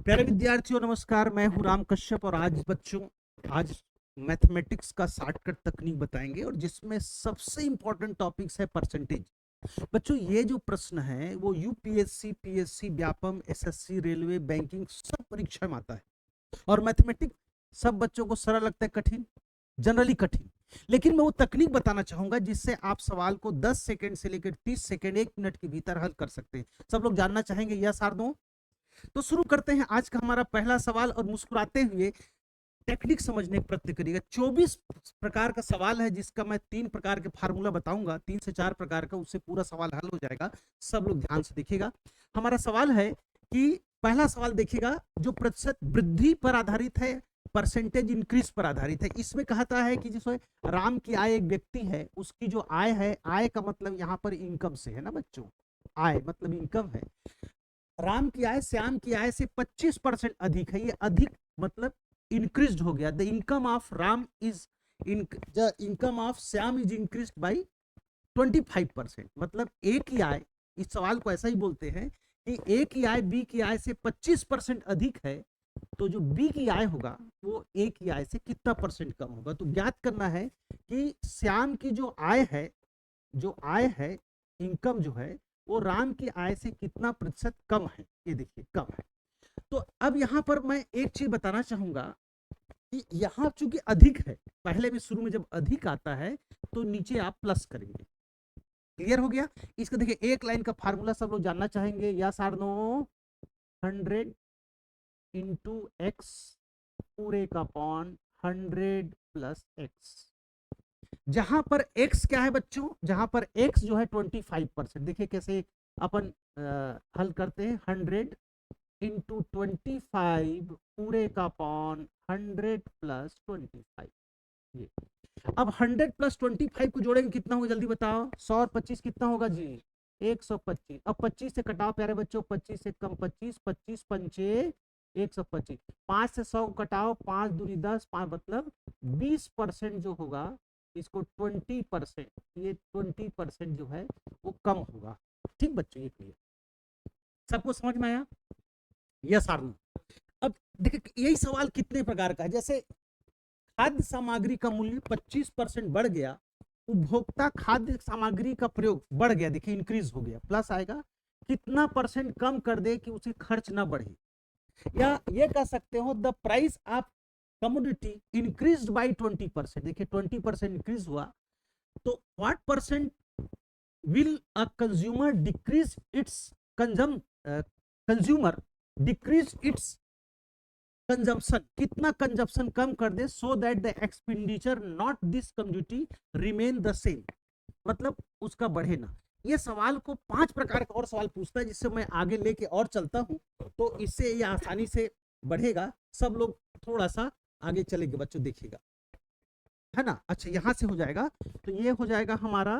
प्यारे विद्यार्थियों नमस्कार। मैं हूं राम कश्यप और आज मैथमेटिक्स का शॉर्टकट तकनीक बताएंगे और जिसमें सबसे इंपॉर्टेंट टॉपिक्स है परसेंटेज। बच्चों ये जो प्रश्न है वो UPSC, PSC, Vyapam, SSC, railway, banking सब परीक्षा में आता है। और मैथमेटिक्स सब बच्चों को सरल लगता है, कठिन जनरली कठिन। लेकिन मैं वो तकनीक बताना चाहूंगा जिससे आप सवाल को 10 सेकंड से लेकर 30 सेकंड 1 मिनट के भीतर हल कर सकते हैं। सब लोग जानना चाहेंगे, यस आर नो? तो शुरू करते हैं आज का हमारा पहला सवाल और मुस्कुराते हुए टेक्निक समझने का प्रयत्न करिएगा। 24 प्रकार का सवाल है जिसका मैं 3 प्रकार के फार्मूला बताऊंगा, 3 से 4 प्रकार का, उससे पूरा सवाल हल हो जाएगा। सब लोग ध्यान से देखिएगा। हमारा सवाल है कि पहला सवाल देखिएगा जो प्रतिशत वृद्धि पर आधारित है, परसेंटेज इंक्रीज पर आधारित है। इसमें कहता है कि जिसमें राम की आय, एक व्यक्ति है उसकी जो आय है, आय का मतलब यहाँ पर इनकम से है ना बच्चों, आय मतलब इनकम है। राम की आय श्याम की आय से 25% अधिक है। ये अधिक मतलब इंक्रीज हो गया। The income of Ram is the income of Shyam is increase by 25%। मतलब ए की आय, इस सवाल को ऐसा ही बोलते हैं कि ए की आय बी की आय से 25% अधिक है, तो जो बी की आय होगा वो ए की आय से कितना परसेंट कम होगा। तो ज्ञात करना है कि श्याम की जो आय है, इनकम जो है वो राम की आय से कितना प्रतिशत कम है। ये देखिए कम है। तो अब यहां पर मैं एक चीज बताना चाहूंगा कि यहां चूंकि अधिक है, पहले में शुरू में जब अधिक आता है तो नीचे आप प्लस करेंगे। क्लियर हो गया? इसका देखिए एक लाइन का फार्मूला सब लोग जानना चाहेंगे, yes or no? 100 into x पूरे का पॉन 100 प्लस एक्स। जहां पर x क्या है बच्चों, जहां पर x जो है 25%। देखिए कैसे अपन हल करते हैं। 100 इंटू 25 पूरे का पॉन 100 प्लस 25। ये अब 100 प्लस 25 को जोड़ेंगे कितना होगा जल्दी बताओ। 100 और 25 कितना होगा जी? 125। अब 25 से कटाओ प्यारे बच्चों, 25 से कम 25, 25 पंचे 125। 5 से 100 कटाओ, 5 दूनी 10, 5 मतलब 20% जो होगा, इसको 20%, ये 20% जो है वो कम होगा। ठीक बच्चों, ये क्लियर? सबको समझ में आया? Yes or no? अब देखिए यही सवाल कितने प्रकार का है। जैसे खाद्य सामग्री का मूल्य 25% बढ़ गया, उपभोक्ता खाद्य सामग्री का प्रयोग बढ़ गया, देखिए इंक्रीज हो गया, प्लस आएगा। कितना परसेंट कम कर दे कि उसे खर्च ना बढ़े। या ये कह सकते हो the price of commodity increase by 20%। देखिए 20% इंक्रीज हुआ तो what percent will a consumer decrease its consumer decrease its consumption, कितना कंजम्पशन कम कर दे so that the expenditure not this community remain the same, मतलब उसका बढ़े ना। ये सवाल को 5 प्रकार का और सवाल पूछता है जिससे मैं आगे लेके और चलता हूं, तो इससे ये आसानी से बढ़ेगा। सब लोग थोड़ा सा आगे चलेंगे बच्चों, देखिएगा है ना। अच्छा यहां से हो जाएगा, तो ये हो जाएगा हमारा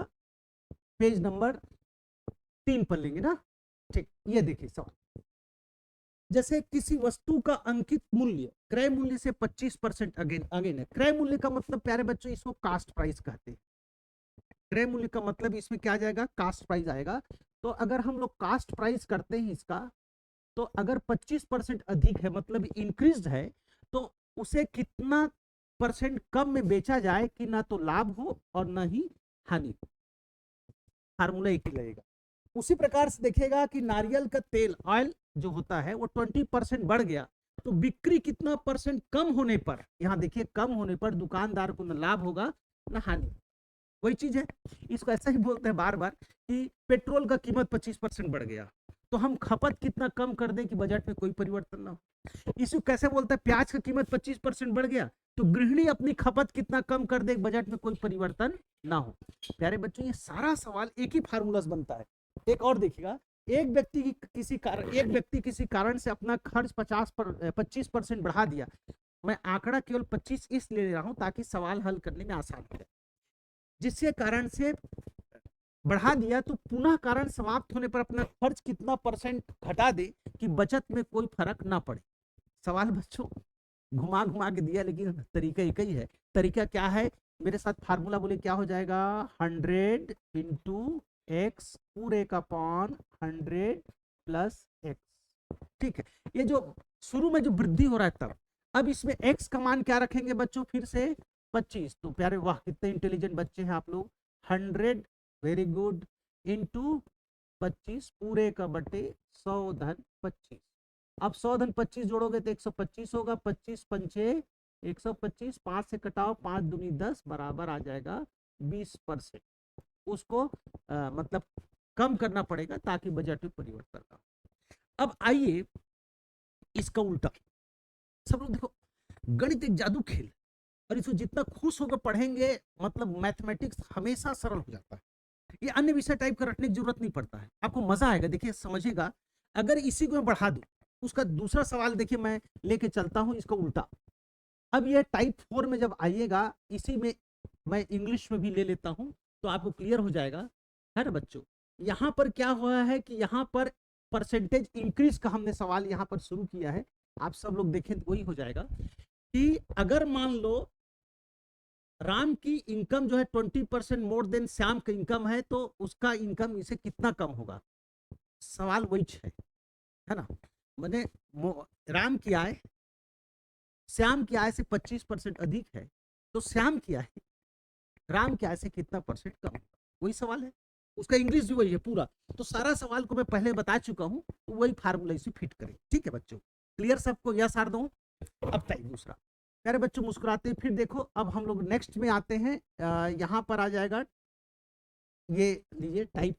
पेज नंबर 3 पर लेंगे ना। ठीक, ये देखिए सवाल। जैसे किसी वस्तु का अंकित मूल्य क्रय मूल्य से 25% अगेन अगेन है। क्रय मूल्य का मतलब प्यारे बच्चों इसको कास्ट प्राइस कहते हैं। क्रय मूल्य का मतलब इसमें क्या जाएगा, कास्ट प्राइस आएगा। तो अगर हम लोग कास्ट प्राइस करते हैं इसका, तो अगर 25% अधिक है मतलब इंक्रीज है, तो उसे कितना परसेंट कम में बेचा जाए कि ना तो लाभ हो और ना ही हानि। फार्मूला एक ही लगेगा। उसी प्रकार से देखेगा कि नारियल का तेल, ऑयल जो होता है वो 20% बढ़ गया, तो बिक्री कितना परसेंट कम होने पर, यहां देखिए कम होने पर दुकानदार को न लाभ होगा न हानि। वही चीज है, इसको ऐसा ही बोलते हैं बार बार कि पेट्रोल का कीमत 25% बढ़ गया, तो हम खपत कितना कम कर दें कि बजट में कोई परिवर्तन ना हो। इसको कैसे बोलते हैं, प्याज का कीमत 25% बढ़ गया तो गृहिणी अपनी खपत कितना कम कर दे बजट में कोई परिवर्तन ना हो। प्यारे बच्चों ये सारा सवाल एक ही फार्मूला से बनता है। एक और देखिएगा, एक व्यक्ति किसी कारण से अपना खर्च 25% बढ़ा दिया। मैं आंकड़ा केवल 25 इसलिए ले रहा हूं ताकि सवाल हल करने में आसान हो जाए। जिसके कारण से बढ़ा दिया तो पुनः कारण समाप्त होने पर अपना खर्च कितना परसेंट घटा दे कि बचत में कोई फर्क ना पड़े। सवाल बच्चों घुमा घुमा के दिया लेकिन तरीका एक ही है। तरीका क्या है, मेरे साथ फार्मूला बोले क्या हो जाएगा, 100 इंटू एक्स पूरे का पॉन 100 प्लस एक्स। ठीक है, ये जो शुरू में जो वृद्धि हो रहा है तब। अब इसमें x का मान क्या रखेंगे बच्चों, फिर से 25। तो प्यारे वाह कितने इंटेलिजेंट बच्चे हैं आप लोग। 100, वेरी गुड, इंटू 25 पूरे का बटे 100 धन 25। अब 100 धन 25 जोड़ोगे तो 125 होगा। 25 पंचे 125, 5 से कटाओ, 5 दूनी 10 बराबर आ जाएगा 20%। उसको मतलब कम करना पड़ेगा ताकि बजट में परिवर्तन ना हो। अब आइए इसका उल्टा। सब लोग देखो, गणित एक जादू खेल, और इसको जितना खुश होकर पढ़ेंगे मतलब मैथमेटिक्स हमेशा सरल हो जाता है। ये अन्य विषय टाइप का रटने की जरूरत नहीं पड़ता है, आपको मजा आएगा। देखिए समझिएगा, अगर इसी को मैं बढ़ा दूं, उसका दूसरा सवाल देखिए मैं लेके चलता हूं इसका उल्टा। अब ये टाइप 4 में जब आइएगा, इसी में मैं इंग्लिश में भी ले लेता हूं तो आपको क्लियर हो जाएगा, है ना बच्चों। यहां पर क्या हुआ है कि यहां पर परसेंटेज इंक्रीज का हमने सवाल यहां पर शुरू किया है। आप सब लोग देखें तो वही हो जाएगा कि अगर मान लो राम की इनकम जो है 20% मोर देन श्याम का इनकम है, तो उसका इनकम इसे कितना कम होगा। सवाल वही है ना। मैंने राम की आय श्याम की आय से 25% अधिक है, तो श्याम की आय राम की आय से कितना परसेंट कम होगा, वही सवाल है। उसका इंग्लिश भी वही है पूरा। तो सारा सवाल को मैं पहले बता चुका हूं, तो वही फार्मूला इसे फिट करें। ठीक है बच्चों, क्लियर सबको, यस आर दो। अब टाइप दूसरा। प्यारे बच्चों मुस्कुराते फिर देखो, अब हम लोग नेक्स्ट में आते हैं। यहां पर आ जाएगा, ये लीजिए टाइप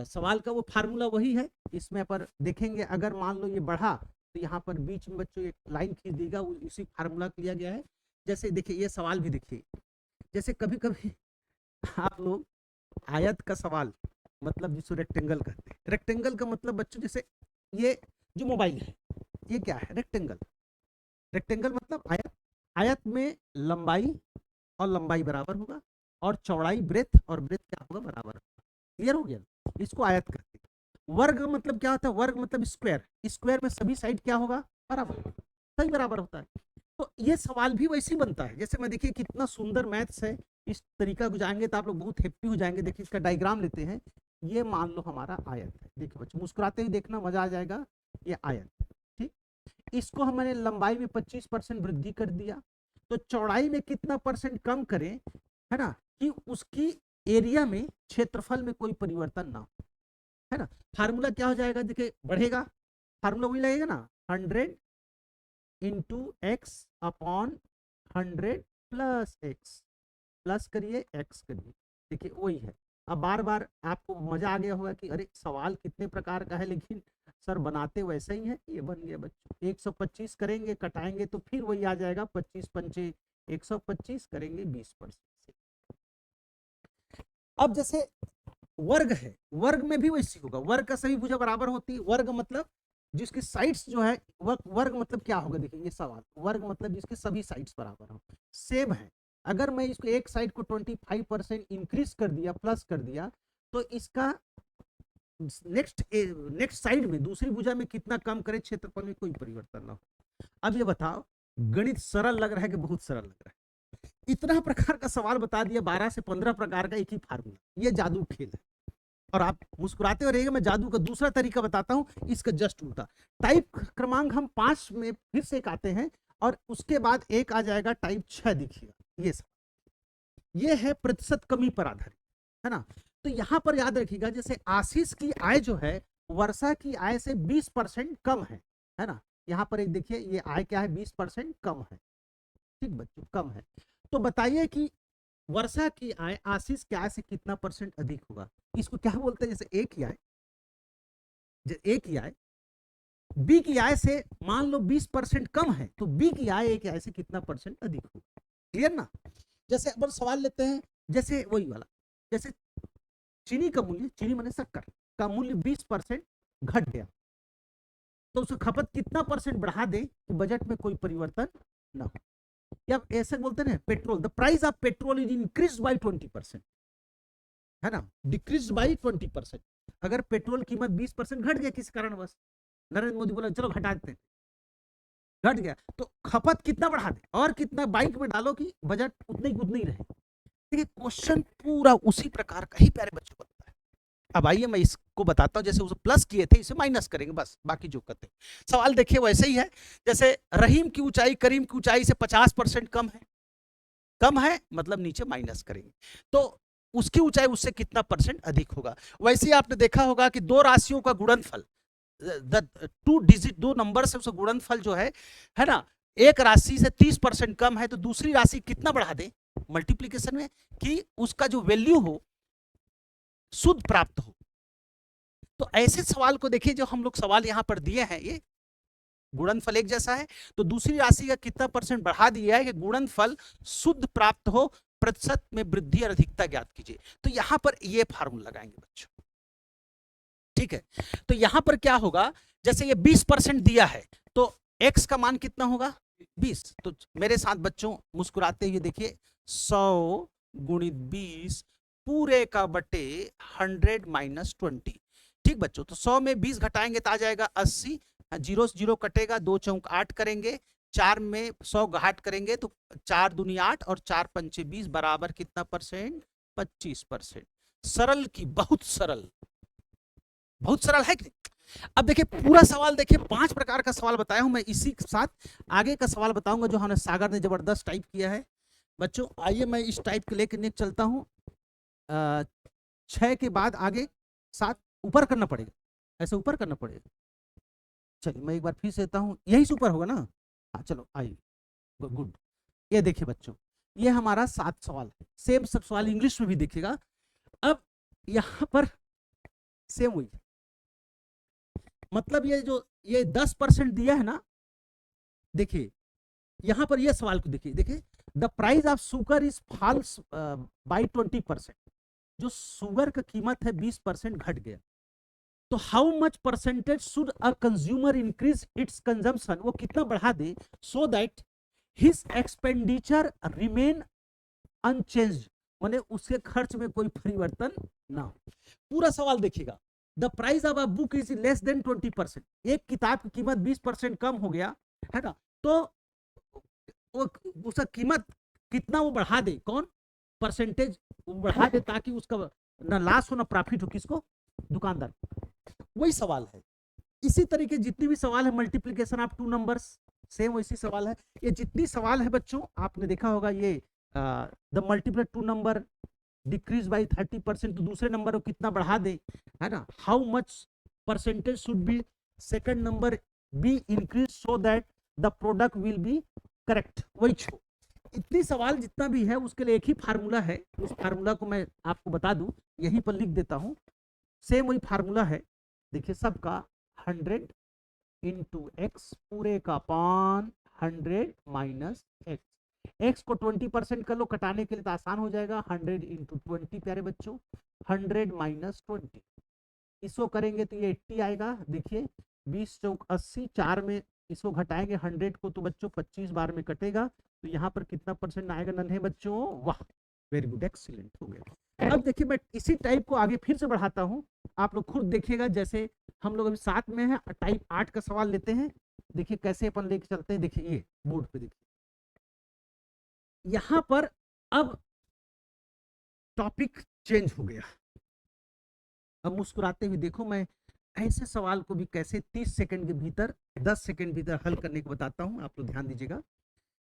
सवाल का वो फार्मूला वही है। इसमें पर देखेंगे अगर मान लो ये बढ़ा तो यहाँ पर बीच में बच्चों एक लाइन खींच देगा, उसी फार्मूला लिया गया है। जैसे देखिए ये सवाल भी देखिए, जैसे कभी कभी आप लोग आयत का सवाल, मतलब जिसको रेक्टेंगल कहते हैं। रेक्टेंगल का मतलब बच्चों, जैसे ये जो मोबाइल है ये क्या है, रेक्टेंगल। रेक्टेंगल मतलब आयत। आयत में लंबाई और लंबाई बराबर होगा, और चौड़ाई ब्रेथ और ब्रेथ क्या होगा, बराबर होगा। क्लियर हो गया, इसको आयत कहते हैं। वर्ग मतलब क्या होता है, वर्ग मतलब स्क्वायर। स्क्वायर में सभी साइड क्या होगा, बराबर, सही बराबर होता है। तो ये सवाल भी वैसे ही बनता है। जैसे मैं देखिए कितना सुंदर मैथ्स है, इस तरीका को जाएंगे तो आप लोग बहुत हैप्पी हो जाएंगे। देखिए इसका डायग्राम लेते हैं। ये मान लो हमारा आयत है, देखिए बच्चों मुस्कुराते हुए देखना, मजा आ जाएगा। ये आयत, ठीक, इसको हमने लंबाई में 25% वृद्धि कर दिया, तो चौड़ाई में कितना परसेंट कम करें, है ना, कि उसकी एरिया में, क्षेत्रफल में कोई परिवर्तन ना हो, है ना। फार्मूला क्या हो जाएगा, देखिए बढ़ेगा, फार्मूला वही लगेगा ना, 100 into x upon 100 plus x, plus करिए एक्स करिए, देखिए वही है। अब बार बार आपको मजा आ गया होगा कि अरे सवाल कितने प्रकार का है, लेकिन सर बनाते वैसे ही है। ये बन गया बच्चों, 125 करेंगे, कटाएंगे तो फिर वही आ जाएगा, 25 पंचे 125 करेंगे 20%। अब जैसे वर्ग है, वर्ग में भी वैसी होगा। वर्ग का सभी भुजा बराबर होती है। वर्ग मतलब जिसकी साइड्स जो है, वर्ग मतलब क्या होगा, देखिए ये सवाल, वर्ग मतलब जिसके सभी साइड्स बराबर हो, सेम है। अगर मैं इसको एक साइड को 25% इंक्रीज कर दिया, प्लस कर दिया, तो इसका नेक्स्ट साइड में, दूसरी भुजा में कितना कम करे, क्षेत्रफल में कोई परिवर्तन ना हो। अब ये बताओ, गणित सरल लग रहा है कि बहुत सरल लग रहा है। इतना प्रकार का सवाल बता दिया, 12 से 15 प्रकार का एक ही फार्मूला। ये जादू खेल है, और आप मुस्कुराते हो रहिएगा। मैं जादू का दूसरा तरीका बताता हूं, इसका जस्ट उल्टा। टाइप क्रमांक हम 5 में फिर से एक आते हैं, और उसके बाद एक आ जाएगा टाइप 6, देखिएगा ये सब, ये है प्रतिशत कमी पर आधारित, है ना। तो यहां पर याद रखिएगा, जैसे आशीष की आय जो है वर्षा की आय से 20% कम है ना। यहां पर एक देखिए, ये आय क्या है, 20% कम है, ठीक बच्चों, कम है। तो बताइए कि वर्षा की आय आशीष की आय से कितना परसेंट अधिक होगा। इसको क्या बोलते हैं, जैसे ए की आय, ए की आय बी की आय से मान लो 20% कम है, तो बी की आय ए की आय से कितना परसेंट अधिक होगा। क्लियर ना। जैसे अब सवाल लेते हैं, जैसे वही वाला, जैसे चीनी का मूल्य, चीनी माने शक्कर का मूल्य 20% घट गया, तो उसकी खपत कितना परसेंट बढ़ा दे कि बजट में कोई परिवर्तन ना हो। या ऐसे बोलते हैं petrol, the price of petrol is increase by 20%, है ना, डिक्रीज बाई 20%। अगर पेट्रोल कीमत 20% घट गया किसी कारणवश, नरेंद्र मोदी बोला चलो घटा देते हैं, घट गया, तो खपत कितना बढ़ा दे, और कितना बाइक में डालो कि बजट उतने ही रहे। देखिए क्वेश्चन पूरा उसी प्रकार का ही प्यारे बच्चों बनता है। अब आइए मैं इस को बताता हूं, जैसे उसे प्लस किए थे इसे माइनस करेंगे बस, बाकी जो करते हैं। सवाल देखिए वैसे ही है, जैसे रहीम की ऊंचाई करीम की ऊंचाई से 50% कम है, कम है मतलब नीचे माइनस करेंगे तो उसकी ऊंचाई उससे कितना परसेंट अधिक होगा। वैसे ही आपने देखा होगा कि दो राशियों का गुणनफल, टू डिजिट, दो नंबर से उसका गुणनफल जो है ना, एक राशि से 30% कम है तो दूसरी राशि कितना बढ़ा दे मल्टीप्लीकेशन में, कि उसका जो वैल्यू हो शुद्ध प्राप्त हो। तो ऐसे सवाल को देखिए, जो हम लोग सवाल यहां पर दिए हैं, ये गुणनफल एक जैसा है तो दूसरी राशि का कितना परसेंट बढ़ा दिया है कि गुणनफल शुद्ध प्राप्त हो, प्रतिशत में वृद्धि और अधिकता ज्ञात कीजिए। तो यहां पर ये फार्मूला लगाएंगे बच्चों, ठीक है। तो यहां पर क्या होगा, जैसे ये 20% दिया है तो x का मान कितना होगा 20। तो मेरे साथ बच्चों मुस्कुराते हुए देखिए, 100 गुणित 20 पूरे का बटे 100 माइनस 20। ठीक बच्चों, तो 100 में 20 घटाएंगे तो आ जाएगा 80, जीरो से जीरो कटेगा, 2 चौक 8 करेंगे, 4 में 100 घाट करेंगे तो 4 दूनी 8 और 4 पंचे 20 बराबर कितना परसेंट, 25%। सरल की बहुत सरल, बहुत सरल है कि। अब देखिए पूरा सवाल देखिए, 5 प्रकार का सवाल बताया हूं मैं, इसी के साथ आगे का सवाल बताऊंगा जो हमने सागर ने जबरदस्त टाइप किया है। बच्चों आइए मैं इस टाइप के लेकर चलता हूं, 6 के बाद आगे 7 ऊपर करना पड़ेगा, ऐसे ऊपर करना पड़ेगा। चलिए मैं एक बार फिर से देता हूं, यही से ऊपर होगा ना, हाँ चलो आइए, गुड। ये देखिए बच्चों, ये हमारा 7 सवाल है, सेम सब सवाल इंग्लिश में भी देखिएगा। अब यहां पर सेम हुई, मतलब ये जो ये 10% दिया है ना, देखिए यहां पर ये सवाल को देखिए, देखिए the price of sugar is falls by 20%, जो शुगर का कीमत है 20% घट गया, तो how much percentage should a consumer increase its consumption, वो कितना बढ़ा दे so that his expenditure remain unchanged, माने उसके खर्च में कोई परिवर्तन ना हो। पूरा सवाल देखिएगा, the price of a book is less than 20%, एक किताब की कीमत 20% कम हो गया है ना, तो वो उसका कीमत कितना वो बढ़ा दे, कौन परसेंटेज बढ़ा दे, ताकि उसका ना लॉस हो ना प्रॉफिट हो, किसको, दुकानदार। वही सवाल है, इसी तरीके जितनी भी सवाल है multiplication of two numbers, same वैसी सवाल है। ये जितनी सवाल है बच्चों आपने देखा होगा, ये the multiply two number decrease by 30%, तो दूसरे नंबर को कितना बढ़ा दे, है ना, how much percentage should be second number be increase so that the product will be correct. वही छो इतनी सवाल जितना भी है उसके लिए एक ही फार्मूला है, उस फार्मूला को मैं आपको बता दूं, यहीं पर लिख देता हूं, सेम वही फार्मूला है, देखिए सबका 100 इंटू एक्स पूरे का पान 100 माइनस एक्स, एक्स को 20% कर लो, कटाने के लिए तो आसान हो जाएगा, 100 इंटू 20 प्यारे बच्चों, 100 माइनस 20, इसको करेंगे तो ये 80 आएगा। देखिए 20 चौक 80, 4 में इसको घटाएंगे 100 को तो बच्चों 25 बार में कटेगा, तो यहाँ पर कितना परसेंट आएगा नन्हे बच्चों, वाह वेरी गुड एक्सीलेंट हो गया। अब देखिए मैं इसी टाइप को आगे फिर से बढ़ाता हूँ, आप लोग खुद देखिएगा, जैसे हम लोग अभी 7 में है, टाइप 8 का सवाल लेते हैं, देखिए कैसे अपन लेके चलते हैं। देखिए ये बोर्ड पे देखिए, यहां पर अब टॉपिक चेंज हो गया। अब मुस्कुराते हुए देखो, मैं ऐसे सवाल को भी कैसे 30 सेकंड के भीतर 10 सेकंड भीतर हल करने को बताता हूं, आप लोग ध्यान दीजिएगा।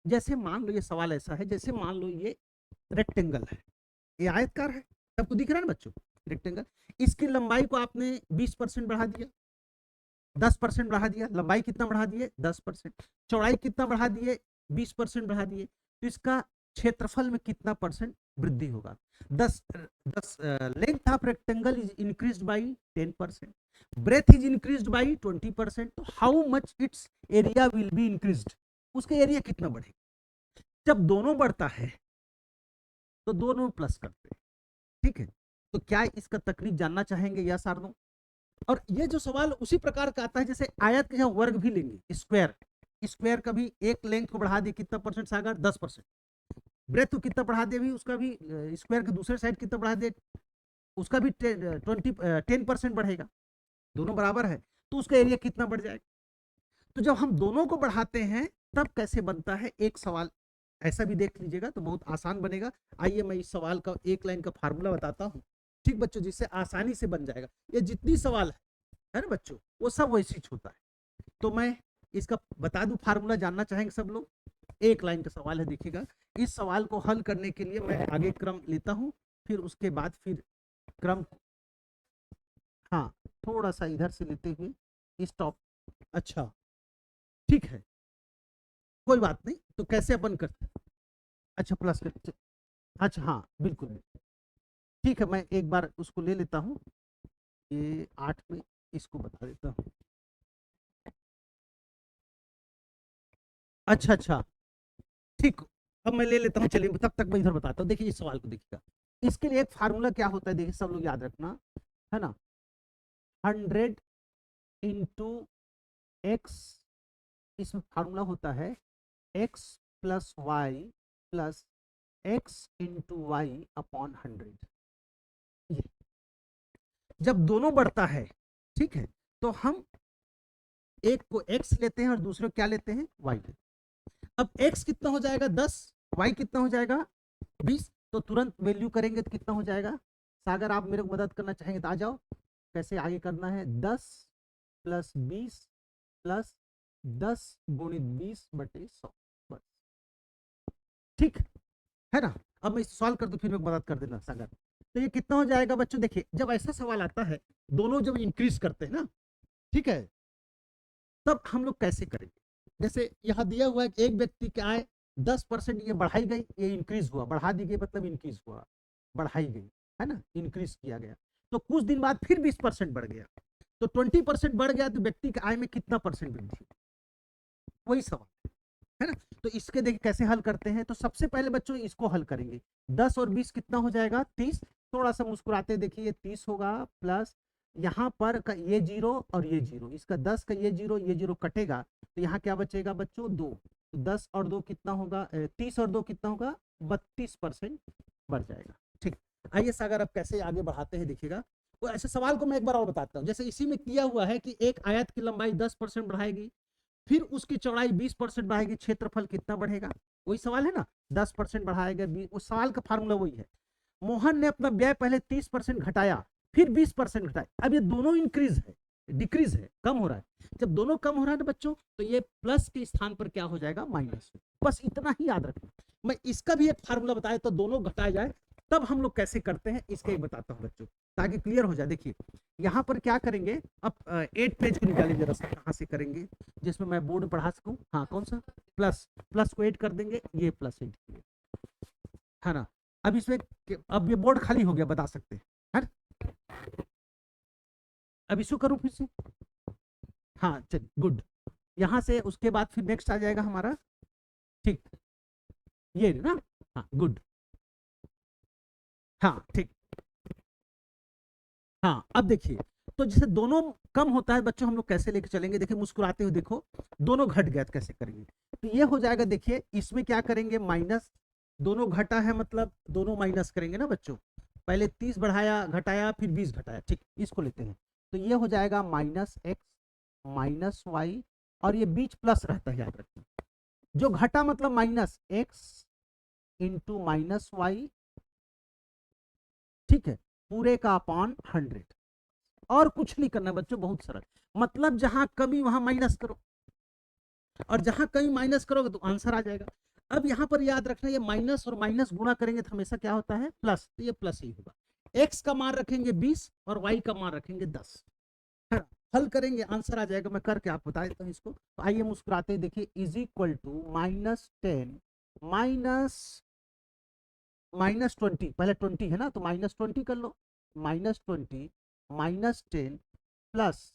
जैसे मान लो ये सवाल ऐसा है, जैसे मान लो ये रेक्टेंगल है, ये आयतकार है, सबको दिख रहा है ना बच्चों, रेक्टेंगल, इसकी लंबाई को आपने 20% बढ़ा दिया, 10% बढ़ा दिया, लंबाई कितना बढ़ा दिए 10%, चौड़ाई कितना बढ़ा दिए 20% बढ़ा दिए, तो इसका क्षेत्रफल में कितना परसेंट वृद्धि होगा, 10 length of rectangle is increased by 10%, breadth is increased by 20%, तो how much it's area will be increased, उसका एरिया कितना बढ़ेगा। जब दोनों बढ़ता है तो दोनों प्लस करते हैं, ठीक है। तो क्या इसका तकनीक जानना चाहेंगे, यस और नो। और ये जो सवाल उसी प्रकार का आता है, जैसे आयत के वर्ग भी लेंगे, स्क्वायर, स्क्वायर का भी एक लेंथ को बढ़ा दिए कितना परसेंट सागर 10%, ब्रेथ को कितना बढ़ा दे भी, उसका भी स्क्वायर के दूसरे साइड कितना बढ़ा दे, उसका भी 10% बढ़ेगा, दोनों बराबर है, तो उसका एरिया कितना बढ़ जाएगा। तो जब हम दोनों को बढ़ाते हैं तब कैसे बनता है, एक सवाल ऐसा भी देख लीजिएगा तो बहुत आसान बनेगा। आइए मैं इस सवाल का एक लाइन का फार्मूला बताता हूं, ठीक बच्चों, जिससे आसानी से बन जाएगा। ये जितनी सवाल है ना बच्चों, वो सब वैसे ही होता है। तो मैं इसका बता दूं, फार्मूला जानना चाहेंगे सब लोग? एक लाइन का सवाल है, देखिएगा। इस सवाल को हल करने के लिए मैं आगे क्रम लेता हूं, फिर उसके बाद फिर क्रम, हाँ थोड़ा सा इधर से लेते हुए स्टॉप। अच्छा ठीक है, कोई बात नहीं। तो कैसे अपन करते हैं? अच्छा प्लस करते, अच्छा हाँ बिल्कुल ठीक है, मैं एक बार उसको ले लेता हूँ, ये 8 में इसको बता देता हूँ। अच्छा अच्छा ठीक, अब मैं ले लेता हूँ, चलिए तब तक मैं इधर बताता हूँ। देखिए इस सवाल को देखिएगा, इसके लिए एक फार्मूला क्या होता है, देखिए सब लोग याद रखना, है ना। 100 इंटू एक्स, इसमें फार्मूला होता है x plus y plus x into y upon 100। ये जब दोनों बढ़ता है, ठीक है, तो हम एक को x लेते हैं और दूसरे को क्या लेते हैं, y लेते हैं। अब x कितना हो जाएगा 10, y कितना हो जाएगा 20, तो तुरंत वैल्यू करेंगे तो कितना हो जाएगा। सागर आप मेरे को मदद करना चाहेंगे तो आ जाओ, कैसे आगे करना है। 10 प्लस 20 प्लस 10 गुणित 20/100, बस ठीक है ना। अब मैं सॉल्व कर दूं, फिर मैं मदद कर देना सागर। तो ये कितना हो जाएगा बच्चों, देखिए जब ऐसा सवाल आता है, दोनों जब इंक्रीज करते हैं ना, ठीक है, तब हम लोग कैसे करेंगे। जैसे यहाँ दिया हुआ है कि एक व्यक्ति की आय 10% ये बढ़ाई गई, ये इंक्रीज हुआ, बढ़ा दी गई मतलब इंक्रीज हुआ, बढ़ाई गई, है ना, इंक्रीज किया गया। तो कुछ दिन बाद फिर 20% बढ़ गया, तो 20% बढ़ गया, तो व्यक्ति की आय में कितना परसेंट वृद्धि, वही सवाल है ना। तो इसके देखिए कैसे हल करते हैं। तो सबसे पहले बच्चों इसको हल करेंगे, 10 और 20 कितना हो जाएगा 30। थोड़ा सा मुस्कुराते देखिए, ये 30 होगा प्लस यहाँ पर का ये जीरो और ये जीरो, इसका 10 का ये जीरो कटेगा, तो यहाँ क्या बचेगा बच्चों 2। तो 10 और 2 कितना होगा, 30 और 2 कितना होगा 32% बढ़ जाएगा। ठीक, आइए सागर अब कैसे आगे बढ़ाते हैं देखिएगा। तो ऐसे सवाल को मैं एक बार और बताता हूँ। जैसे इसी में किया हुआ है कि एक आयत की लंबाई 10% बढ़ाएगी, फिर उसकी चौड़ाई 20% बढ़ाएगी, क्षेत्रफल कितना बढ़ेगा, वही सवाल है ना। 10% बढ़ाएगा, उस सवाल का फार्मूला वही है। मोहन ने अपना व्यय पहले 30% घटाया, फिर 20% घटाया। अब ये दोनों इंक्रीज है, डिक्रीज है, कम हो रहा है। जब दोनों कम हो रहा है ना बच्चों, तो ये प्लस के स्थान पर क्या हो जाएगा, माइनस। बस इतना ही याद रखना। मैं इसका भी एक फार्मूला बताया, तो दोनों घटाया जाए तब हम लोग कैसे करते हैं, इसके एक बताता हूँ बच्चों, ताकि क्लियर हो जाए। देखिए यहाँ पर क्या करेंगे, अब 8 पेज को निकालेंगे, रास्ता कहाँ से करेंगे जिसमें मैं बोर्ड पढ़ा सकूं। हाँ कौन सा, प्लस, प्लस को 8 कर देंगे, ये प्लस 8 है ना। अब इसमें, अब ये बोर्ड खाली हो गया, बता सकते हैं है ना? अब इसको करूं फिर से, हाँ चल गुड। यहाँ से उसके बाद फिर नेक्स्ट आ जाएगा हमारा, ठीक, ये ना, हाँ गुड, हाँ ठीक, हाँ अब देखिए। तो जैसे दोनों कम होता है बच्चों, हम लोग कैसे लेके चलेंगे, देखिए मुस्कुराते हुए देखो, दोनों घट गया तो कैसे करेंगे। तो ये हो जाएगा, देखिए इसमें क्या करेंगे, माइनस, दोनों घटा है मतलब दोनों माइनस करेंगे ना बच्चों। पहले 30 बढ़ाया घटाया, फिर 20 घटाया, ठीक, इसको लेते हैं। तो ये हो जाएगा -x माइनस वाई, और ये बीच प्लस रहता है, याद रखना। जो घटा मतलब -x इंटू -y, ठीक है, पूरे का अपॉन 100। और कुछ नहीं करना बच्चों, बहुत सरल। मतलब जहां कमी वहां माइनस करो, और जहां कमी माइनस करोगे तो आंसर आ जाएगा। अब यहां पर याद रखना, ये माइनस और माइनस गुणा करेंगे तो हमेशा क्या होता है, प्लस, तो ये प्लस ही होगा। एक्स का मान रखेंगे 20 और वाई का मान रखेंगे 10, हल करेंगे आंसर आ जाएगा। मैं करके आपको बता देता हूँ इसको। तो आइए मुस्कुराते देखिए, इज इक्वल टू -10 माइनस -20, पहले 20 है ना, तो -20 कर लो, -20 -10 प्लस,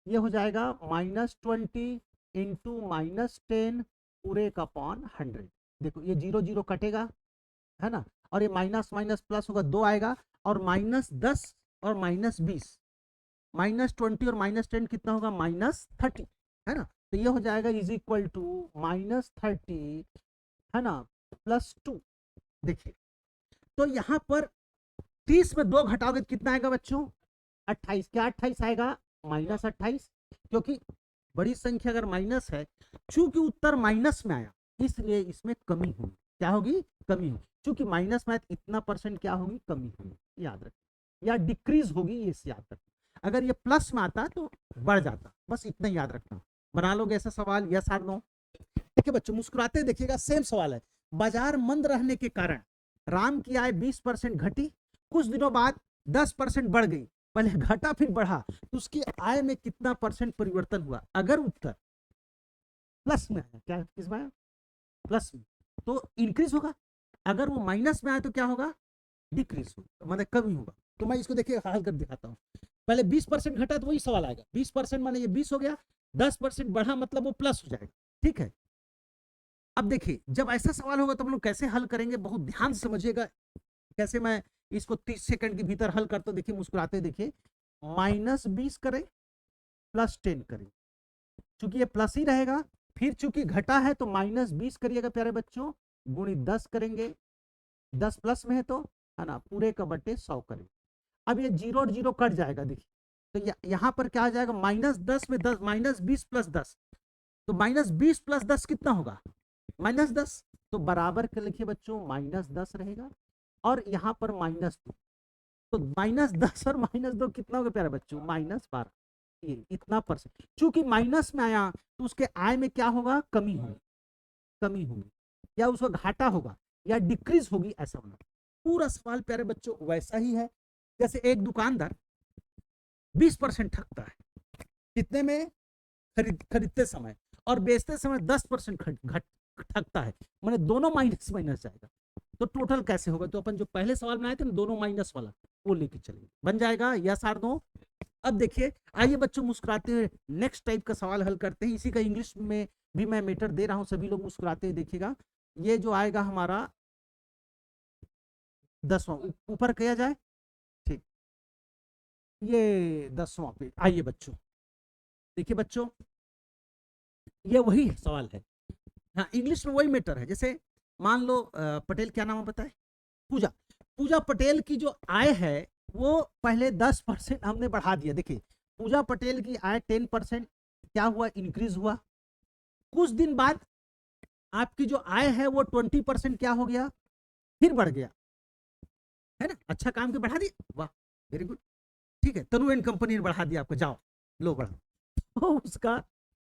ये हो जाएगा -20 इंटू -10 पूरे का अपॉन 100। देखो ये 0 0 कटेगा, है ना, और ये माइनस माइनस प्लस होगा, 2 आएगा, और -10 और -20, -20 और -10 कितना होगा, -30, है ना। तो ये हो जाएगा इज इक्वल टू -30, है ना, +2। देखिए तो यहाँ पर 30 में 2 घटाओगे तो कितना आएगा बच्चों, 28। क्या 28 आएगा, -28, क्योंकि बड़ी संख्या अगर माइनस है, चूंकि उत्तर माइनस में आया इसलिए इसमें कमी होगी। क्या होगी, कमी होगी, चूंकि माइनस में इतना परसेंट क्या होगी, कमी होगी, याद रखिए। या डिक्रीज होगी, ये याद रखना। अगर ये प्लस में आता तो बढ़ जाता, बस इतना याद रखना। बना लोगे ऐसा सवाल, यस और नो? देखिए बच्चों मुस्कुराते देखिएगा, सेम सवाल है। बाजार मंद रहने के कारण राम की आय 20% घटी, कुछ दिनों बाद 10% बढ़ गई, पहले घटा फिर बढ़ा, तो उसकी आय में कितना परसेंट परिवर्तन हुआ? अगर उत्तर प्लस में है, क्या किस में प्लस में, तो इंक्रीज होगा। अगर वो माइनस में आए तो क्या होगा? डिक्रीज होगा, मतलब कमी होगा। तो मैं इसको देखिए हल कर दिखाता हूँ। पहले 20% घटा तो वही सवाल आएगा, 20% माने ये 20 हो गया, 10% बढ़ा मतलब वो प्लस हो जाएगा, ठीक है। अब देखिए जब ऐसा सवाल होगा तो हम लोग कैसे हल करेंगे, बहुत ध्यान से समझिएगा कैसे मैं इसको 30 सेकंड के भीतर हल करता हूं। देखिए मुस्कुराते देखिए, -20 करें +10 करें, चूंकि ये प्लस ही रहेगा, फिर चूंकि घटा है तो -20 करिएगा प्यारे बच्चों, गुणित 10 करेंगे, 10 प्लस में है तो है ना, पूरे का बटे 100 करेंगे। अब ये जीरो और जीरो कट जाएगा, देखिए तो यहाँ पर क्या आ जाएगा, -10 में 10, -20 + 10, तो -20 + 10 कितना होगा? -10, तो बराबर के लिखिए बच्चों, -10 रहेगा, और यहाँ पर -2, तो -10 और -2 कितना होगा प्यारे बच्चों? -12। ये इतना परसेंट, चूंकि माइनस में आया तो उसके आय में क्या होगा? कमी होगी, कमी होगी, या उसका घाटा होगा, या डिक्रीज होगी, ऐसा होना। पूरा सवाल प्यारे बच्चों वैसा ही है, जैसे एक दुकानदार 20% ठगता है, कितने में? खरीदते समय, और बेचते समय 10% ठगता है, मैंने दोनों माइनस माइनस जाएगा, तो टोटल कैसे होगा? तो अपन जो पहले सवाल बनाए थे ना, दोनों माइनस वाला, वो लेके चलेंगे, बन जाएगा यस और नो। अब देखिए, आइए बच्चों मुस्कुराते हुए नेक्स्ट टाइप का सवाल हल करते हैं। इसी का इंग्लिश में भी मैं मीटर दे रहा हूं, सभी लोग मुस्कुराते हुए देखिएगा। ये जो आएगा हमारा 10वां, ऊपर किया जाए, ठीक, ये 10वां पे। आइए बच्चों देखिए बच्चों, ये वही सवाल है, हाँ इंग्लिश में वही मैटर है। जैसे मान लो पटेल, क्या नाम है बताए? पूजा। पूजा पटेल की जो आय है वो पहले 10% हमने बढ़ा दिया। देखिए पूजा पटेल की आय 10% क्या हुआ? इंक्रीज हुआ। कुछ दिन बाद आपकी जो आय है वो 20% क्या हो गया? फिर बढ़ गया, है ना? अच्छा काम के बढ़ा दिया, वाह वेरी गुड, ठीक है। तनु एंड कंपनी ने बढ़ा दिया आपको, जाओ लो बढ़ा, तो उसका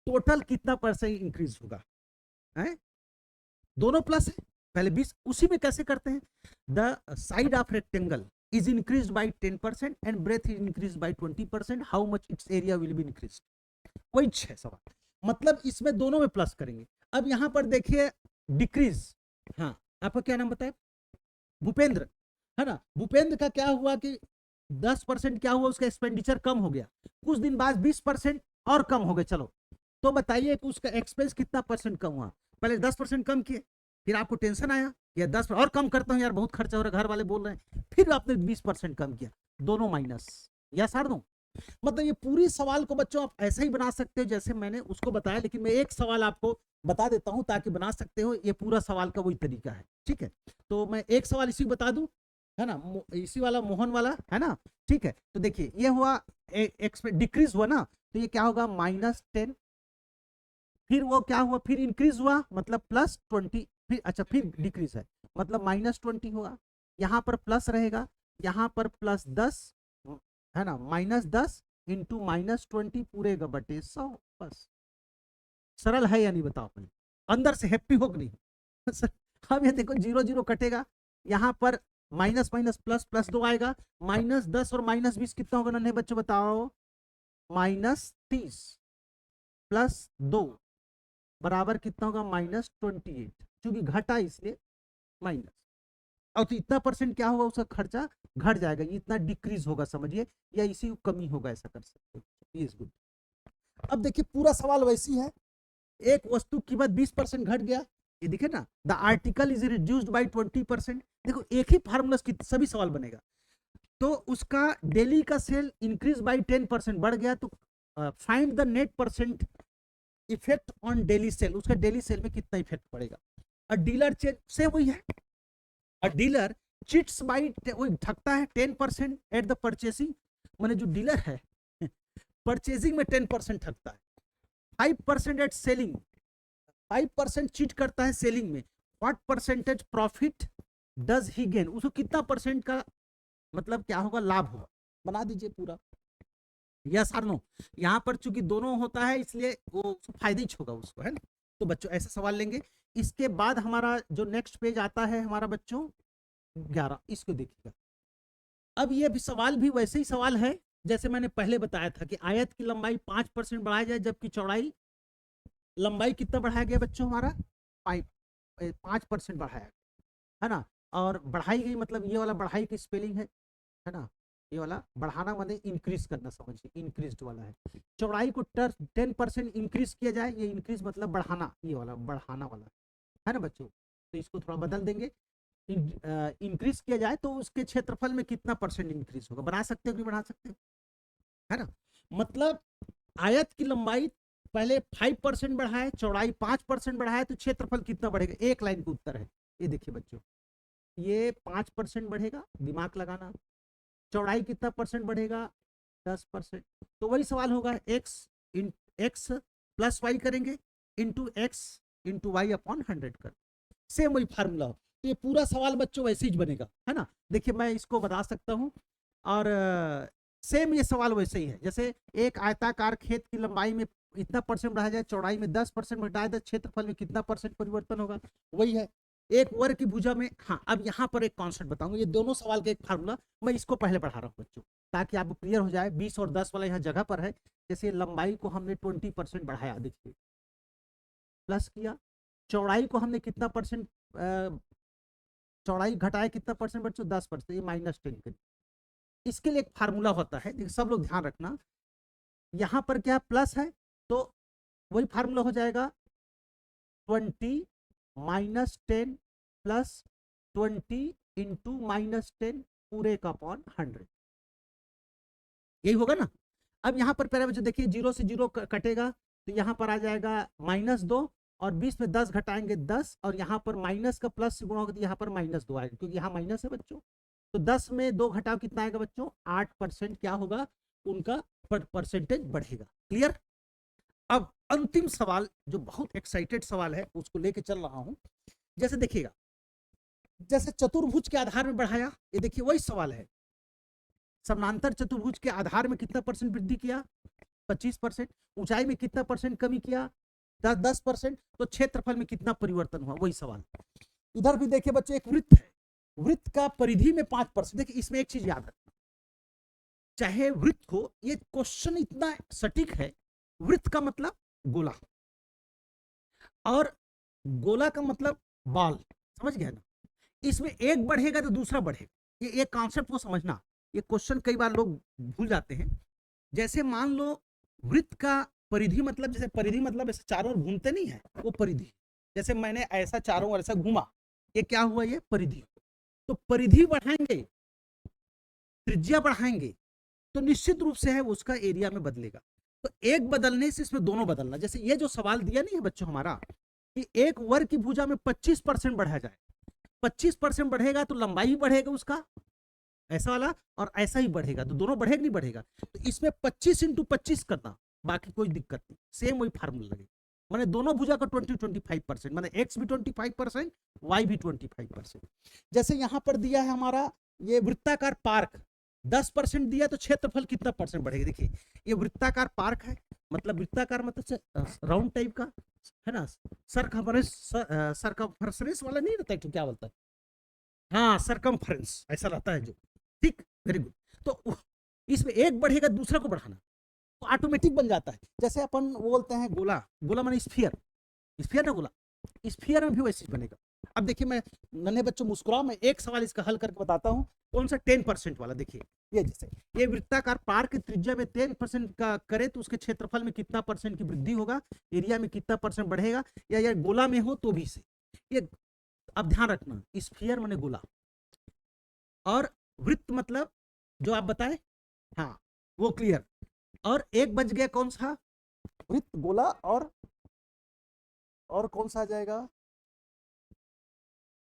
टोटल कितना परसेंट इंक्रीज होगा? है दोनों प्लस है, पहले 20, उसी में कैसे करते हैं? The side of rectangle is increased by 10% and breadth is increased by 20%, how much its area will be increased? वही है सवाल, मतलब इसमें दोनों में प्लस करेंगे। अब यहां पर देखिए डिक्रीज, हाँ आपका क्या नाम बताए? भूपेंद्र, है ना? भूपेंद्र का क्या हुआ कि 10% क्या हुआ? उसका एक्सपेंडिचर कम हो गया, कुछ दिन बाद 20% और कम हो गए। चलो तो बताइए कि उसका एक्सपेंस कितना परसेंट कम हुआ? पहले 10% कम किए, फिर आपको टेंशन आया या 10 और कम करता हूं यार, बहुत खर्चा हो रहा है, घर वाले बोल रहे हैं, फिर आपने 20% कम किया, दोनों माइनस, या सार दो। मतलब ये पूरी सवाल को बच्चों आप ऐसा ही बना सकते हो जैसे मैंने उसको बताया, लेकिन मैं एक सवाल आपको बता देता हूं ताकि बना सकते हो। ये पूरा सवाल का वही तरीका है, ठीक है। तो मैं एक सवाल इसी बता दूं, है ना, इसी वाला मोहन वाला, है ना, ठीक है। तो देखिए ये हुआ डिक्रीज हुआ ना, तो ये क्या होगा? -10, फिर वो क्या हुआ? फिर इंक्रीज हुआ मतलब +20, फिर अच्छा फिर डिक्रीज है मतलब -20 होगा, यहाँ पर प्लस रहेगा, यहाँ पर +10, है ना, -10 इंटू -20 पूरे का बटे 100, बस। सरल है या नहीं बताओ पहले, अंदर से हैप्पी हो कि नहीं? अब ये देखो जीरो जीरो कटेगा, यहाँ पर माइनस माइनस प्लस प्लस 2 आएगा, -10 और -20 कितना होगा नन्हे बच्चों बताओ? -30 + 2 बराबर कितना होगा? -28, क्योंकि घटा इसलिए माइनस। और तो इतना परसेंट क्या होगा? उसका खर्चा घट जाएगा, इतना डिक्रीज होगा समझिए, या इसी कमी होगा, ऐसा कर सकते हो। ये गुड। अब देखिए पूरा सवाल वैसी है, एक वस्तु की कीमत 20% घट गया, ये दिखे ना, the article is reduced by 20%। देखो एक ही फार्मूला की सभी सवाल बनेगा, तो उसका डेली का सेल इंक्रीज बाय 10% बढ़ गया, तो find the net percent effect on daily cell, उसका डेली सेल में कितना इफेक्ट पड़ेगा। अ डीलर से वही है, अ डीलर चिट्स बाई, वही ठगता है 10% एट द परचेसिंग, माने जो डीलर है परचेसिंग में 10% ठगता है, 5% एट सेलिंग, 5% चीट करता है सेलिंग में, what percentage profit does he gain, उसको कितना परसेंट का मतलब क्या होगा, लाभ होगा। बना दीजिए पूरा, यस और नो। यहाँ पर चूंकि दोनों होता है इसलिए वो फायदे ही होगा उसको, है ना। तो बच्चों ऐसे सवाल लेंगे। इसके बाद हमारा जो नेक्स्ट पेज आता है हमारा बच्चों 11, इसको देखिएगा। अब ये भी सवाल भी वैसे ही सवाल है जैसे मैंने पहले बताया था कि आयत की लंबाई 5% बढ़ाया जाए, जबकि चौड़ाई, लंबाई कितना बढ़ाया गया बच्चों हमारा, 5% बढ़ाया, है ना। और बढ़ाई गई मतलब ये वाला बढ़ाई की स्पेलिंग है ना। ये वाला बढ़ाना मतलब इंक्रीज करना, समझिए इंक्रीज वाला है। चौड़ाई को 10% इंक्रीज किया जाए, ये इंक्रीज मतलब बढ़ाना, ये वाला बढ़ाना वाला है ना बच्चों। तो इसको थोड़ा बदल देंगे, इंक्रीज किया जाए तो उसके क्षेत्रफल में कितना परसेंट इंक्रीज होगा, बना सकते हो कि बना सकते हो, है ना। मतलब आयत की लंबाई पहले 5% बढ़ाए, चौड़ाई 5% बढ़ाए तो क्षेत्रफल कितना बढ़ेगा, एक लाइन का उत्तर है। ये देखिए बच्चों, ये 5% बढ़ेगा, दिमाग लगाना। चौड़ाई कितना परसेंट बढ़ेगा, 10%। तो वही सवाल होगा, एक्स प्लस वाई करेंगे into x into y upon 100 कर, सेम वही फार्मूला हो। तो ये पूरा सवाल बच्चों वैसे ही बनेगा, है ना। देखिए मैं इसको बता सकता हूँ, और सेम ये सवाल वैसे ही है। जैसे एक आयताकार खेत की लंबाई में इतना परसेंट बढ़ाया जाए, चौड़ाई में 10% बढ़ाया जाए, क्षेत्रफल में कितना परसेंट परिवर्तन होगा, वही है। एक वर्ग की भुजा में, हाँ अब यहाँ पर एक कॉन्सेप्ट बताऊंगा, ये दोनों सवाल का एक फार्मूला, मैं इसको पहले पढ़ा रहा हूँ बच्चों ताकि आपको क्लियर हो जाए। 20 और 10 वाला यहाँ जगह पर है। जैसे लंबाई को हमने 20% बढ़ाया, देखिए प्लस किया, चौड़ाई को हमने कितना परसेंट, चौड़ाई घटाया कितना परसेंट बच्चों, 10%, ये -10 करिए। इसके लिए एक फार्मूला होता है, सब लोग ध्यान रखना। यहाँ पर क्या प्लस है तो वही फार्मूला हो जाएगा, 20 -10 प्लस 20 × -10 पूरे का अपॉन 100, यही होगा ना। अब यहाँ पर पहले बच्चों देखिए, 0 से 0 कटेगा तो यहाँ पर आ जाएगा -2, और 20 में 10 घटाएंगे 10, और यहाँ पर माइनस का प्लस से गुणा होगा तो यहाँ पर -2 आएगा, क्योंकि यहाँ माइनस है बच्चों। तो 10 में 2 घटाओ कितना आएगा बच्चों, 8% क्या होगा, उनका परसेंटेज बढ़ेगा। क्लियर। अब अंतिम सवाल जो बहुत एक्साइटेड सवाल है उसको लेके चल रहा हूं। जैसे देखिएगा, जैसे चतुर्भुज के आधार में बढ़ाया, ये देखिए वही सवाल है, समानांतर चतुर्भुज के आधार में कितना परसेंट वृद्धि किया, 25%। ऊंचाई में कितना परसेंट कमी किया, 10%। तो क्षेत्रफल में कितना परिवर्तन हुआ, वही सवाल। इधर भी देखिए बच्चों, एक वृत्त है, वृत्त का परिधि में 5%। देखिए इसमें एक चीज याद रखना, चाहे वृत्त हो, ये क्वेश्चन इतना सटीक है, वृत्त का मतलब गोला, और गोला का मतलब बॉल, समझ गया ना। इसमें एक बढ़ेगा तो दूसरा बढ़ेगा, ये एक कॉन्सेप्ट को समझना। ये क्वेश्चन कई बार लोग भूल जाते हैं। जैसे मान लो वृत्त का परिधि मतलब, जैसे परिधि मतलब ऐसे चारों ओर घूमते नहीं है, वो परिधि। जैसे मैंने ऐसा चारों ओर ऐसा घूमा, ये क्या हुआ, ये परिधि। तो परिधि बढ़ाएंगे, त्रिज्या बढ़ाएंगे, तो निश्चित रूप से है उसका एरिया में बदलेगा। तो एक बदलने से इसमें दोनों बदलना। जैसे ये जो सवाल दिया नहीं है बच्चों हमारा, कि एक वर्ग की भुजा में 25% बढ़ाया जाए, 25% बढ़ेगा तो लंबाई ही बढ़ेगा उसका, ऐसा वाला, और ऐसा ही बढ़ेगा तो दोनों बढ़ेगा नहीं बढ़ेगा। तो इसमें 25 × 25 करना, बाकी कोई दिक्कत नहीं, सेम वही फार्मूला लगेगा। मैंने दोनों भुजा का 20-25%, मैंने एक्स भी 25%, वाई भी 25%। जैसे यहां पर दिया है हमारा ये वृत्ताकार पार्क, 10% दिया तो क्षेत्रफल कितना परसेंट बढ़ेगा। देखिए ये वृत्ताकार पार्क है, मतलब वृत्ताकार मतलब राउंड टाइप का, है ना। सरकमफरेंस वाला नहीं रहता है, तो क्या बोलता है, हाँ सरकमफरेंस ऐसा रहता है जो, ठीक, वेरी गुड। तो इसमें एक बढ़ेगा दूसरा को बढ़ाना तो ऑटोमेटिक बन जाता है। जैसे अपन बोलते हैं गोला, गोला माने स्फीयर, स्फीयर ना गोला, स्फीयर में भी वैसे बनेगा। अब देखिए मैं, नन्हे बच्चों मुस्कुराओ, मैं एक सवाल इसका हल करके बताता हूँ। कौन सा, 10% वाला। देखिए ये जैसे ये वृत्ताकार पार्क की त्रिज्या में 10% का करे तो उसके क्षेत्रफल में कितना परसेंट की वृद्धि होगा, एरिया में कितना परसेंट बढ़ेगा, या गोला में हो तो भी से। ये अब ध्यान रखना, स्फीयर माने गोला, और वृत्त मतलब जो आप बताए, हाँ वो क्लियर। और एक बच गया कौन सा, वृत्त, गोला, और कौन सा आ जाएगा,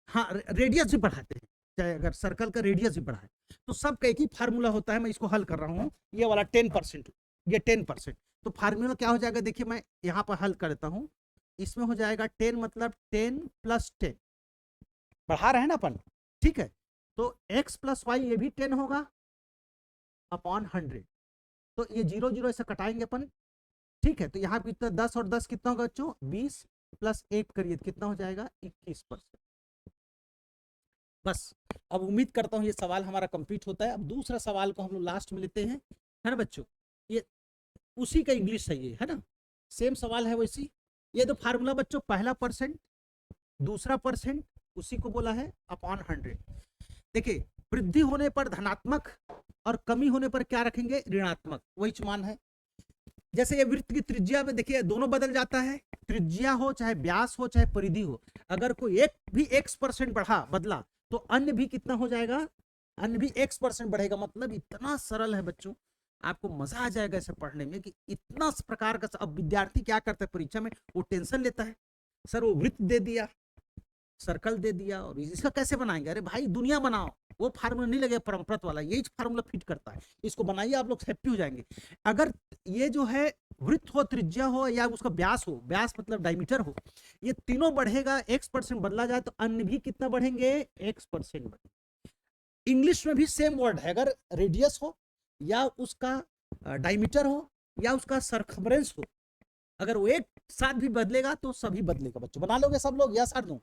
हाँ रेडियस भी बढ़ाते हैं, चाहे अगर सर्कल का रेडियस भी बढ़ाए तो सबका एक ही फार्मूला होता है। मैं इसको हल कर रहा हूँ, ये वाला 10%, ये 10%। तो फार्मूला क्या हो जाएगा, देखिए मैं यहाँ पर हल करता हूँ। इसमें हो जाएगा 10 मतलब 10 + 10, बढ़ा रहे हैं ना अपन, ठीक है। तो x प्लस वाई ये भी 10 होगा अपॉन 100। तो ये 0 0 ऐसे कटाएंगे अपन, ठीक है। तो यहाँ पे कितना 10 और 10 कितना होगा बच्चों 20 प्लस 1 करिए कितना हो जाएगा 21%। बस अब उम्मीद करता हूँ ये सवाल हमारा कंप्लीट होता है। अब दूसरा सवाल को हम लोग लास्ट में लेते हैं, है ना बच्चों। ये उसी का इंग्लिश सही है ना, सेम सवाल है वैसी। ये तो फार्मूला बच्चों, पहला परसेंट दूसरा परसेंट उसी को बोला है अपॉन 100। देखिए वृद्धि होने पर धनात्मक और कमी होने पर क्या रखेंगे ऋणात्मक, वही मान है। जैसे ये वृत्त की त्रिज्या में देखिए दोनों बदल जाता है, त्रिज्या हो चाहे व्यास हो चाहे परिधि हो, अगर कोई एक भी x% बढ़ा बदला तो अन्य भी कितना हो जाएगा, अन्य भी x% बढ़ेगा। मतलब इतना सरल है बच्चों, आपको मजा आ जाएगा इसे पढ़ने में कि इतना प्रकार का। अब विद्यार्थी क्या करता है परीक्षा में, वो टेंशन लेता है, सर वो वृत्त दे दिया, सर्कल दे दिया और इसका कैसे बनाएंगे। अरे भाई दुनिया बनाओ, वो फार्मूला नहीं लगे परंपरागत वाला, यही फार्मूला फिट करता है, इसको बनाइए आप लोग हैप्पी हो जाएंगे। अगर ये जो है वृत्त हो त्रिज्या हो या उसका व्यास हो, व्यास मतलब डायमीटर हो, ये तीनों बढ़ेगा, x% बदला जाए तो अन्य भी कितना बढ़ेंगे x% बढ़ेंगे। इंग्लिश में भी सेम वर्ड है, अगर रेडियस हो या उसका डायमीटर हो या उसका सरकमफ्रेंस हो, अगर वो एक साथ भी बदलेगा तो सभी बदलेगा। बच्चों बना लोगे सब लोग, यस और नो।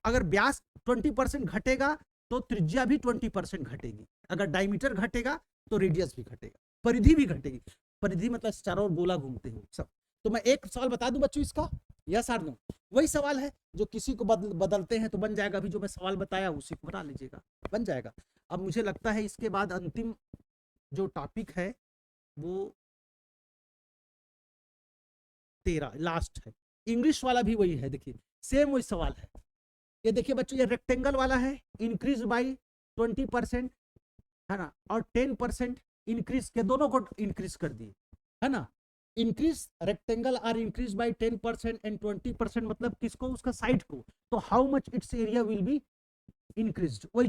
अगर व्यास 20% घटेगा तो त्रिज्या भी 20% घटेगी, अगर डायमीटर घटेगा तो रेडियस भी घटेगा, परिधि भी घटेगी। परिधि मतलब चारों ओर गोला घूमते हो सब। तो मैं एक सवाल बता दूं बच्चों इसका, यस और नो। वही सवाल है जो किसी को बदलते हैं तो बन जाएगा, अभी जो मैं सवाल बताया उसी को बना लीजिएगा, बन जाएगा। अब मुझे लगता है इसके बाद अंतिम जो टॉपिक है वो 13 लास्ट है। इंग्लिश वाला भी वही है, देखिए सेम वही सवाल है। ये देखिए बच्चों, ये रेक्टेंगल वाला है, इंक्रीज बाई 20%, है ना, और 10% इंक्रीज के, दोनों को इंक्रीज कर दिए, है ना। Increase rectangle are increase by 10% and 20%, मतलब किसको, उसका साइड को। तो how much it's area will be increase, वही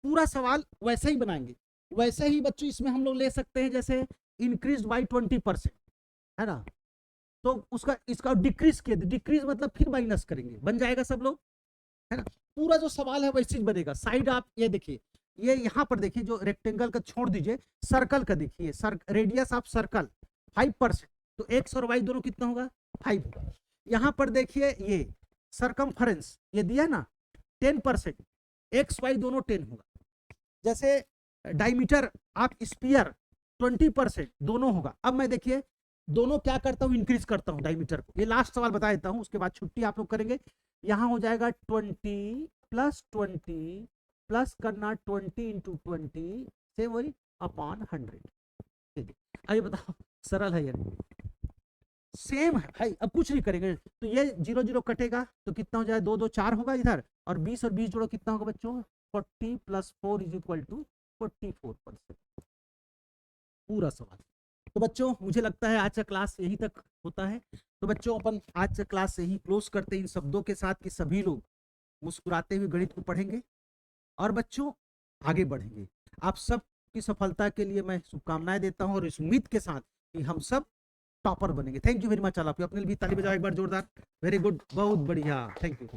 पूरा सवाल वैसे ही बनाएंगे। वैसे ही बच्चों इसमें हम लोग ले सकते हैं, जैसे इंक्रीज बाई 20%, है ना, तो उसका इसका डिक्रीज किया, डिक्रीज मतलब फिर माइनस करेंगे, बन जाएगा सब लोग, है ना। पूरा जो सवाल है वैसे ही बनेगा। साइड आप ये देखिए, ये यहाँ पर देखिए, जो रेक्टेंगल का छोड़ दीजिए, सर्कल का देखिए, रेडियस ऑफ सर्कल 5%, तो एक्स और वाई दोनों कितना होगा 5 होगा। यहाँ पर देखिए ये सरकमफरेंस ये दिया ना 10%, एक्स वाई दोनों 10 होगा। जैसे डायमीटर ऑफ स्फीयर 20% दोनों होगा। अब मैं देखिए दोनों क्या करता हूँ, इंक्रीज करता हूँ डायमीटर को। ये लास्ट सवाल बता देता हूँ, उसके बाद छुट्टी आप लोग करेंगे। यहाँ हो जाएगा 20 प्लस 20 प्लस करना 20 इंटू 20 से वही अपॉन 100। अभी बताओ सरल है, ये सेम है भाई। अब कुछ नहीं करेंगे, तो ये 0 0 कटेगा तो कितना हो जाए 2 2 4 होगा इधर, और 20 और 20 जोड़ो कितना होगा बच्चों 40 प्लस 4 इज इक्वल टू 44%। पूरा सवाल। तो बच्चों मुझे लगता है आज का क्लास यहीं तक होता है। तो बच्चों अपन आज का क्लास यहीं क्लोज करते हैं इन शब्दों के साथ कि सभी लोग मुस्कुराते हुए गणित को पढ़ेंगे और बच्चों आगे बढ़ेंगे। आप सब की सफलता के लिए मैं शुभकामनाएं देता हूं और इस उम्मीद के साथ कि हम सब टॉपर बनेंगे। Thank you very much. आप अपने लिए भी ताली बजाओ एक बार जोरदार। वेरी गुड, बहुत बढ़िया, थैंक यू।